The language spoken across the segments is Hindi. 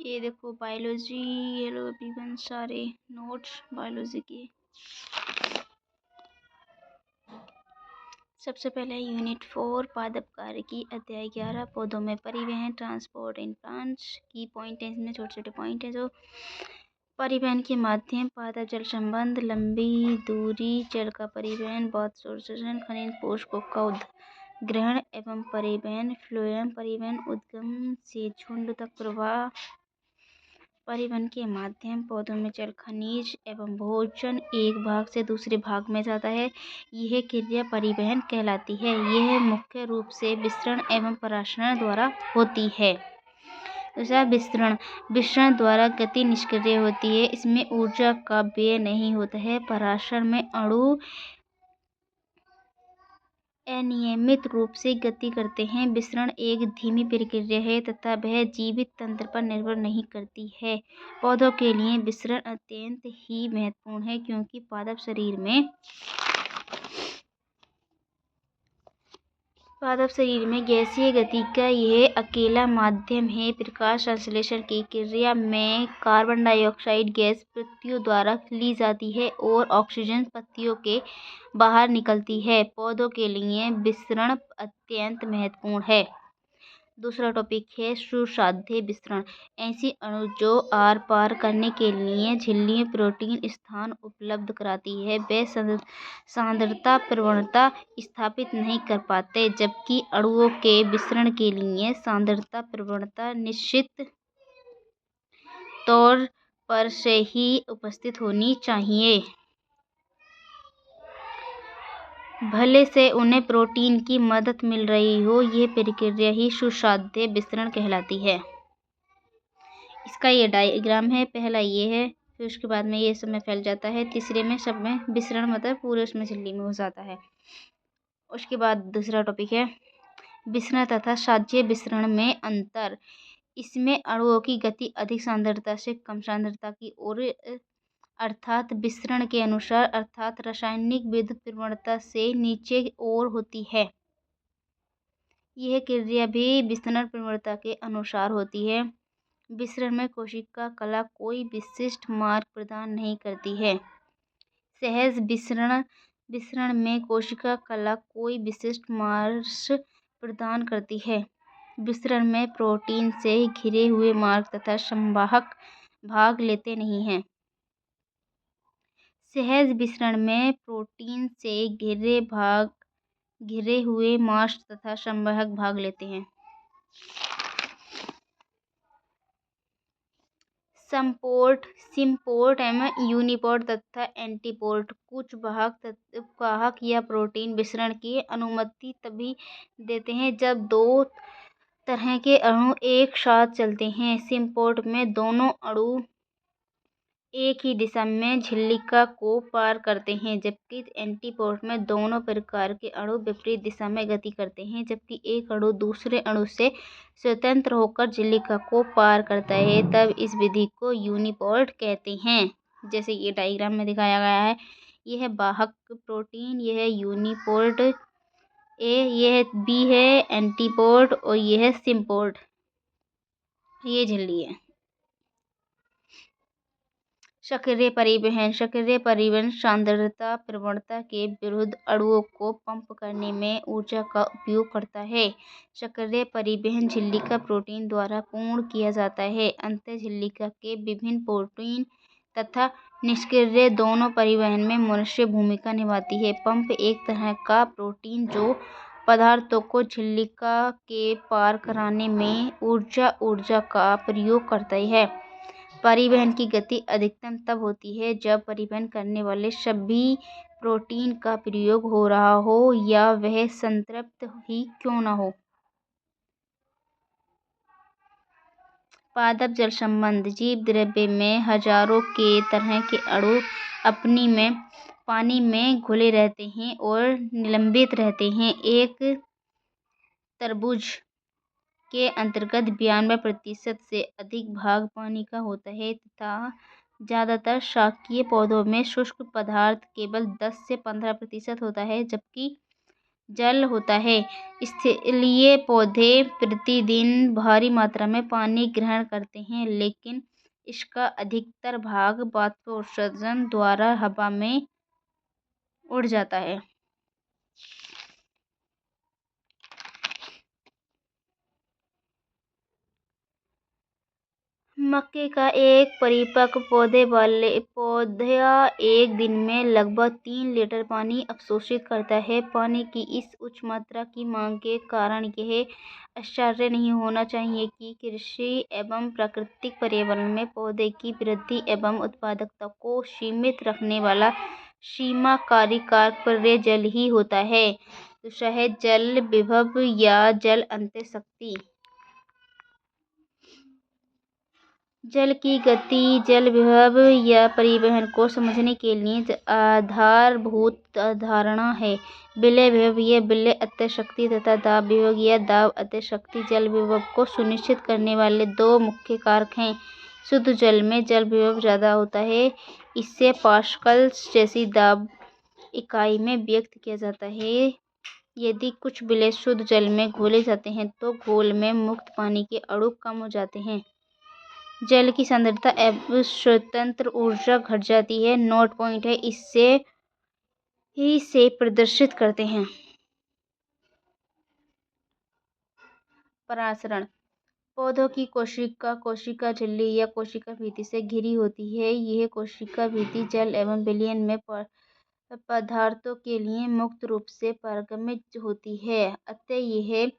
ये देखो बायोलॉजी, ये लो एवरीवन सारे नोट्स बायोलॉजी के। सबसे पहले यूनिट 4 पादप कार्य की अध्याय 11 पौधों में परिवहन ट्रांसपोर्ट इन प्लांट्स की पॉइंट है। इसमें छोटे छोटे पॉइंट है जो परिवहन के माध्यम पादप जल संबंध, लंबी दूरी जल का परिवहन, बहुत शोषण, खनिज पोषकों का ग्रहण एवं परिवहन, फ्लोएम परिवहन, उद्गम से झुंड तक प्रवाह, परिवहन के माध्यम पौधों में जल, खनिज एवं भोजन एक भाग से दूसरे भाग में जाता है। यह क्रिया परिवहन कहलाती है। यह मुख्य रूप से विसरण एवं पराशरण द्वारा होती है। दूसरा विसरण द्वारा गति निष्क्रिय होती है। इसमें ऊर्जा का व्यय नहीं होता है। पराशरण में अणु अनियमित रूप से गति करते हैं। विसरण एक धीमी प्रक्रिया है तथा वह जीवित तंत्र पर निर्भर नहीं करती है। पौधों के लिए विसरण अत्यंत ही महत्वपूर्ण है क्योंकि पादप शरीर में गैसीय गति का यह अकेला माध्यम है। प्रकाश संश्लेषण की क्रिया में कार्बन डाइऑक्साइड गैस पत्तियों द्वारा ली जाती है और ऑक्सीजन पत्तियों के बाहर निकलती है। पौधों के लिए विसरण अत्यंत महत्वपूर्ण है। दूसरा टॉपिक है सुसाध्य विसरण। ऐसी अणु जो आर पार करने के लिए झिल्ली प्रोटीन स्थान उपलब्ध कराती है वे सांद्रता प्रवणता स्थापित नहीं कर पाते, जबकि अणुओं के विसरण के लिए सांद्रता प्रवणता निश्चित तौर पर से ही उपस्थित होनी चाहिए, भले से उन्हें प्रोटीन की मदद मिल रही हो। यह प्रक्रिया ही सुसाध्य विसरण कहलाती है। इसका ये डायग्राम है। पहला ये है, फिर उसके बाद में ये सब में फैल जाता है। तीसरे में सब में विसरण मतलब पूरे उसमें झिल्ली में हो जाता है। उसके बाद दूसरा टॉपिक है विसरण तथा साध्य विसरण में अंतर। इसमें अणुओं की गति अधिक सांद्रता से कम सांद्रता की ओर अर्थात विसरण के अनुसार अर्थात रासायनिक विद्युत प्रवणता से नीचे ओर होती है। यह क्रिया भी विसरण प्रवणता के अनुसार होती है। विसरण में कोशिका कला कोई विशिष्ट मार्ग प्रदान नहीं करती है। सहज विसरण में कोशिका कला कोई विशिष्ट मार्ग प्रदान करती है। विसरण में प्रोटीन से घिरे हुए मार्ग तथा संवाहक भाग लेते नहीं हैं। सहज विसरण में प्रोटीन से घिरे हुए मार्ग तथा संवाहक भाग लेते हैं। सिम्पोर्ट एवं यूनिपोर्ट तथा एंटीपोर्ट। कुछ वाहक या प्रोटीन विसरण की अनुमति तभी देते हैं जब दो तरह के अणु एक साथ चलते हैं। सिम्पोर्ट में दोनों अणु एक ही दिशा में झिल्लिका को पार करते हैं, जबकि एंटीपोर्ट में दोनों प्रकार के अणु विपरीत दिशा में गति करते हैं। जबकि एक अणु दूसरे अणु से स्वतंत्र होकर झिल्लिका को पार करता है, तब इस विधि को यूनिपोर्ट कहते हैं। जैसे ये डायग्राम में दिखाया गया है, यह वाहक प्रोटीन, यह यूनिपोर्ट ए, यह बी है एंटीपोर्ट और यह सिम्पोर्ट, ये झिल्ली है। सक्रिय परिवहन सांद्रता प्रवणता के विरुद्ध अणुओं को पंप करने में ऊर्जा का उपयोग करता है। सक्रिय परिवहन झिल्लिका प्रोटीन द्वारा पूर्ण किया जाता है। अंतः झिल्लिका के विभिन्न प्रोटीन तथा निष्क्रिय दोनों परिवहन में मुख्य भूमिका निभाती है। पंप एक तरह का प्रोटीन जो पदार्थों को झिल्लिका के पार कराने में ऊर्जा का प्रयोग करता है। परिवहन की गति अधिकतम तब होती है जब परिवहन करने वाले सभी प्रोटीन का प्रयोग हो रहा हो या वह संतृप्त ही क्यों न हो। पादप जल संबंध। जीव द्रव्य में हजारों के तरह के अणु पानी में घुले रहते हैं और निलंबित रहते हैं। एक तरबूज के अंतर्गत 92% से अधिक भाग पानी का होता है तथा ज्यादातर शाकीय पौधों में शुष्क पदार्थ केवल 10 से 15% होता है, जबकि जल होता है। इसलिए पौधे प्रतिदिन भारी मात्रा में पानी ग्रहण करते हैं, लेकिन इसका अधिकतर भाग वाष्पोत्सर्जन द्वारा हवा में उड़ जाता है। मक्के का एक परिपक्व पौधा एक दिन में लगभग 3 लीटर पानी अवशोषित करता है। पानी की इस उच्च मात्रा की मांग के कारण यह आश्चर्य नहीं होना चाहिए कि कृषि एवं प्राकृतिक पर्यावरण में पौधे की वृद्धि एवं उत्पादकता को सीमित रखने वाला सीमाकारी कार्य जल ही होता है। दूसरा है जल विभव या जल अंतःशक्ति। जल की गति, जल विभव या परिवहन को समझने के लिए आधारभूत अवधारणा है। विलय विभव या विलय अंतःशक्ति तथा दाब विभव या दाब अंतःशक्ति जल विभव को सुनिश्चित करने वाले दो मुख्य कारक हैं। शुद्ध जल में जल विभव ज्यादा होता है। इसे पास्कल जैसी दाब इकाई में व्यक्त किया जाता है। यदि कुछ विलय शुद्ध जल में घोले जाते हैं तो घोल में मुक्त पानी के अणु कम हो जाते हैं। जल की सांद्रता एवं स्वतंत्र ऊर्जा घट जाती है। नोट पॉइंट है इससे ही से प्रदर्शित करते हैं। परासरण। पौधों की कोशिका झिल्ली या कोशिका भित्ति से घिरी होती है। यह कोशिका भित्ति जल एवं विलयन में पदार्थों के लिए मुक्त रूप से पारगम्य होती है, अतः यह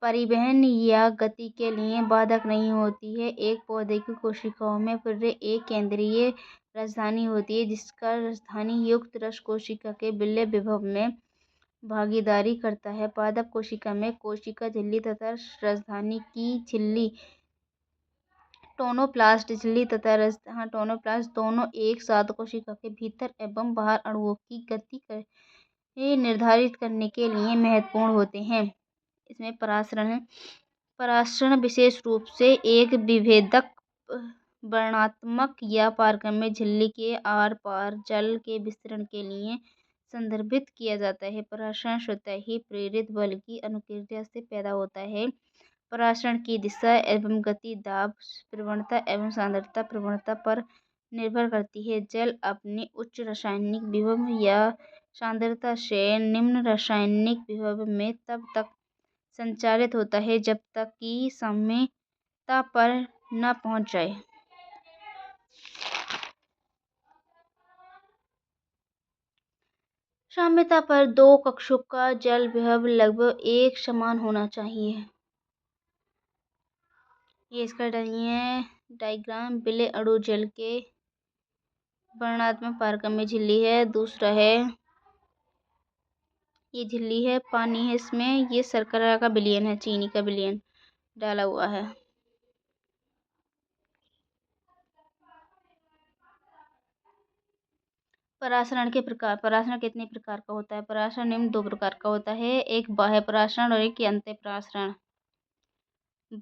परिवहन या गति के लिए बाधक नहीं होती है। एक पौधे की कोशिकाओं में पूरे एक केंद्रीय राजधानी होती है, जिसका राजधानी युक्त रस कोशिका के विलय विभव में भागीदारी करता है। पादप कोशिका में कोशिका झिल्ली तथा राजधानी की झिल्ली टोनोप्लास्ट झिल्ली तथा टोनोप्लास्ट दोनों एक साथ कोशिका के भीतर एवं बाहर अणुओं की गति निर्धारित करने के लिए महत्वपूर्ण होते हैं। इसमें परासरण है। परासरण विशेष रूप से एक विभेदक वर्णनात्मक या पारगम्य झिल्ली के आर पार जल के विस्तरण के लिए संदर्भित किया जाता है। परासरण स्वतः ही प्रेरित बल की अनुक्रिया से पैदा होता है। परासरण की दिशा एवं गति दाब प्रवणता एवं सांद्रता प्रवणता पर निर्भर करती है। जल अपनी उच्च रासायनिक विभव या सांद्रता से निम्न रासायनिक विभव में तब तक संचारित होता है जब तक कि साम्यता पर न पहुंच जाए। साम्यता पर दो कक्षों का जल विभव लगभग एक समान होना चाहिए। ये इसका डायग्राम विलय अणु जल के वर्णनात्मक पारगम्य झिल्ली है। दूसरा है ये झिल्ली है, पानी है इसमें, ये शर्करा का विलयन है, चीनी का विलयन डाला हुआ है। परासरण के प्रकार। परासरण कितने प्रकार का होता है? परासरण निम्न दो प्रकार का होता है, एक बाह्य परासरण और एक अंतः परासरण।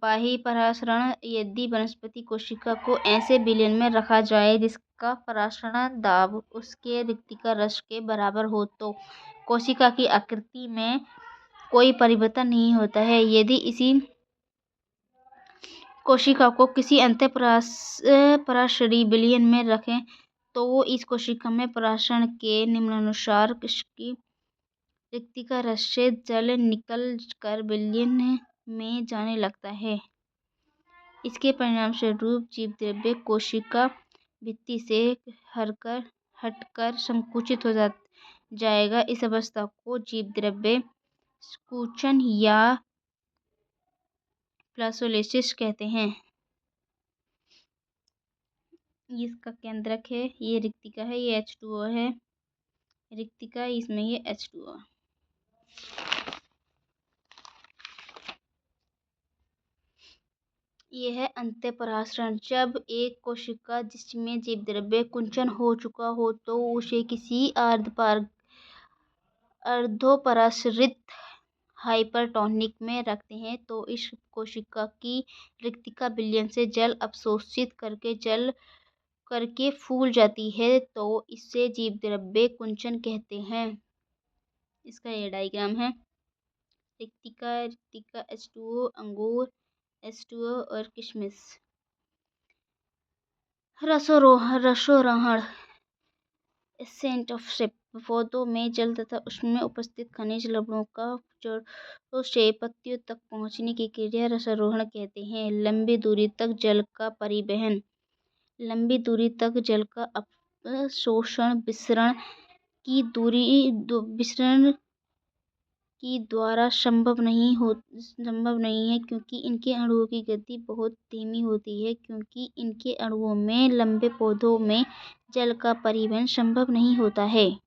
बाह्य परासरण यदि वनस्पति कोशिका को ऐसे विलयन में रखा जाए जिसका परासरण दाब उसके रिक्तिका रस के बराबर हो तो कोशिका की आकृति में कोई परिवर्तन नहीं होता है। यदि इसी कोशिका को किसी अंतः पराशरी विलयन में रखें तो इस कोशिका में परासरण के निम्नानुसार इसकी रिक्तिका रस से जल निकल कर विलयन में जाने लगता है। इसके परिणाम स्वरूप जीव द्रव्य कोशिका भित्ति से हटकर संकुचित हो जाएगा। इस अवस्था को जीव द्रव्य संकुचन या प्लास्टोलिसिस कहते हैं। ये इसका केंद्रक है, ये रिक्तिका है, ये H2O है, रिक्तिका इसमें ये H2O। यह है अंतः परासरण। जब एक कोशिका जिसमें जीव द्रव्य कुंचन हो चुका हो तो उसे किसी अर्धोपराश्रित हाइपरटोनिक में रखते हैं तो इस कोशिका की रिक्तिका विलयन से जल अवशोषित करके फूल जाती है तो इसे जीव द्रव्य कुंचन कहते हैं। इसका ये डायग्राम है। रिक्तिका H2O, अंगूर H2O और किशमिश। रसोरोहण एसेंट ऑफ शिप, पौधों में जल तथा उसमें उपस्थित खनिज लवणों का जड़ों से पत्तियों तक पहुँचने की क्रिया रसारोहण कहते हैं। लंबी दूरी तक जल का परिवहन, लंबी दूरी तक जल का अवशोषण विसरण की द्वारा संभव नहीं है क्योंकि इनके अणुओं की गति बहुत धीमी होती है। क्योंकि इनके अणुओं में लंबे पौधों में जल का परिवहन संभव नहीं होता है।